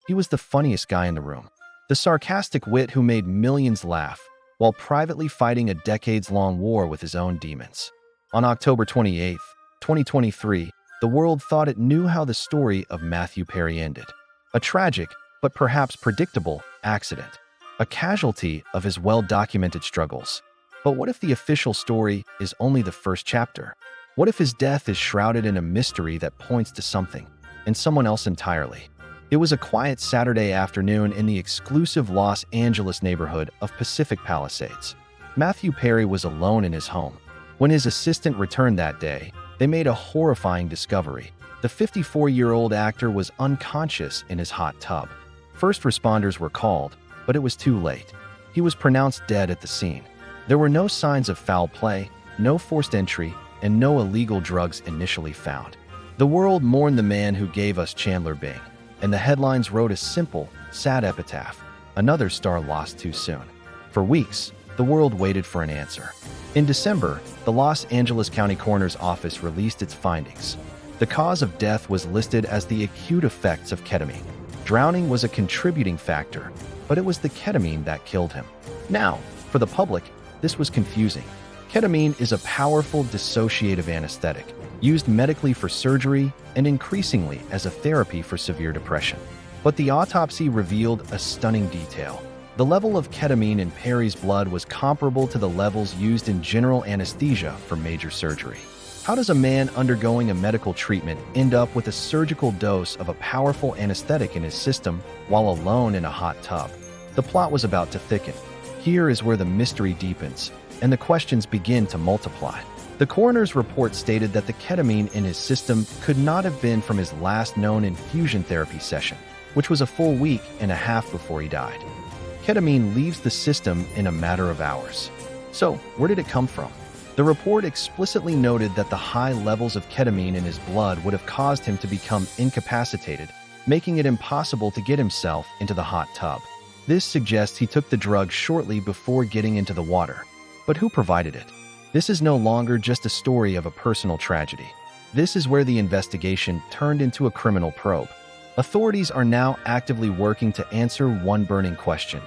He was the funniest guy in the room, the sarcastic wit who made millions laugh, while privately fighting a decades-long war with his own demons. On October 28, 2023, the world thought it knew how the story of Matthew Perry ended. A tragic, but perhaps predictable, accident. A casualty of his well-documented struggles. But what if the official story is only the first chapter? What if his death is shrouded in a mystery that points to something, and someone else entirely? It was a quiet Saturday afternoon in the exclusive Los Angeles neighborhood of Pacific Palisades. Matthew Perry was alone in his home. When his assistant returned that day, they made a horrifying discovery. The 54-year-old actor was unconscious in his hot tub. First responders were called, but it was too late. He was pronounced dead at the scene. There were no signs of foul play, no forced entry, and no illegal drugs initially found. The world mourned the man who gave us Chandler Bing, and the headlines wrote a simple, sad epitaph: another star lost too soon. For weeks, the world waited for an answer. In December, the Los Angeles County Coroner's Office released its findings. The cause of death was listed as the acute effects of ketamine. Drowning was a contributing factor, but it was the ketamine that killed him. Now, for the public, this was confusing. Ketamine is a powerful dissociative anesthetic, used medically for surgery and increasingly as a therapy for severe depression. But the autopsy revealed a stunning detail. The level of ketamine in Perry's blood was comparable to the levels used in general anesthesia for major surgery. How does a man undergoing a medical treatment end up with a surgical dose of a powerful anesthetic in his system while alone in a hot tub? The plot was about to thicken. Here is where the mystery deepens, and the questions begin to multiply. The coroner's report stated that the ketamine in his system could not have been from his last known infusion therapy session, which was a full week and a half before he died. Ketamine leaves the system in a matter of hours. So, where did it come from? The report explicitly noted that the high levels of ketamine in his blood would have caused him to become incapacitated, making it impossible to get himself into the hot tub. This suggests he took the drug shortly before getting into the water. But who provided it? This is no longer just a story of a personal tragedy. This is where the investigation turned into a criminal probe. Authorities are now actively working to answer one burning question: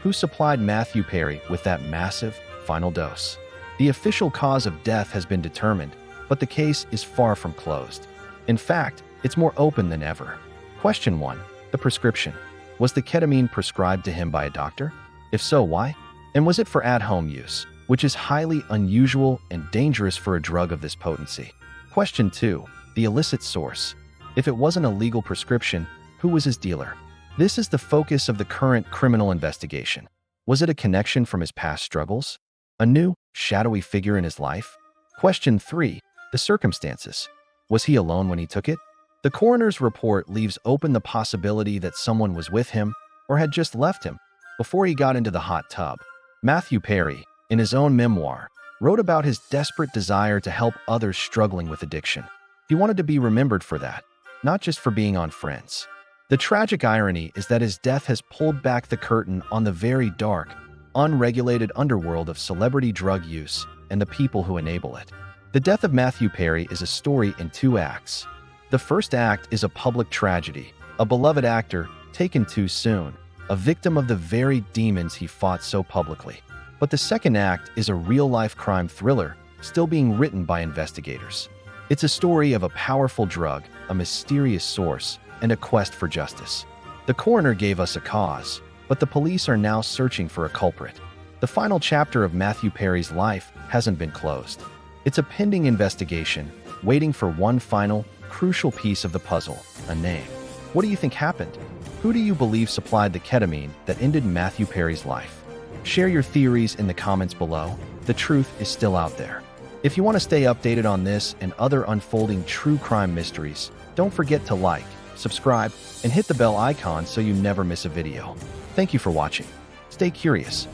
who supplied Matthew Perry with that massive, final dose? The official cause of death has been determined, but the case is far from closed. In fact, it's more open than ever. Question 1. The prescription. Was the ketamine prescribed to him by a doctor? If so, why? And was it for at-home use, which is highly unusual and dangerous for a drug of this potency? Question 2. The illicit source. If it wasn't a legal prescription, who was his dealer? This is the focus of the current criminal investigation. Was it a connection from his past struggles? A new, shadowy figure in his life? Question 3. The circumstances. Was he alone when he took it? The coroner's report leaves open the possibility that someone was with him or had just left him before he got into the hot tub. Matthew Perry, in his own memoir, wrote about his desperate desire to help others struggling with addiction. He wanted to be remembered for that, not just for being on Friends. The tragic irony is that his death has pulled back the curtain on the very dark, unregulated underworld of celebrity drug use and the people who enable it. The death of Matthew Perry is a story in 2 acts. The first act is a public tragedy, a beloved actor taken too soon, a victim of the very demons he fought so publicly. But the second act is a real-life crime thriller still being written by investigators. It's a story of a powerful drug, a mysterious source, and a quest for justice. The coroner gave us a cause, but the police are now searching for a culprit. The final chapter of Matthew Perry's life hasn't been closed. It's a pending investigation, waiting for one final, crucial piece of the puzzle: a name. What do you think happened? Who do you believe supplied the ketamine that ended Matthew Perry's life? Share your theories in the comments below. The truth is still out there. If you want to stay updated on this and other unfolding true crime mysteries, don't forget to like, subscribe, and hit the bell icon so you never miss a video. Thank you for watching. Stay curious.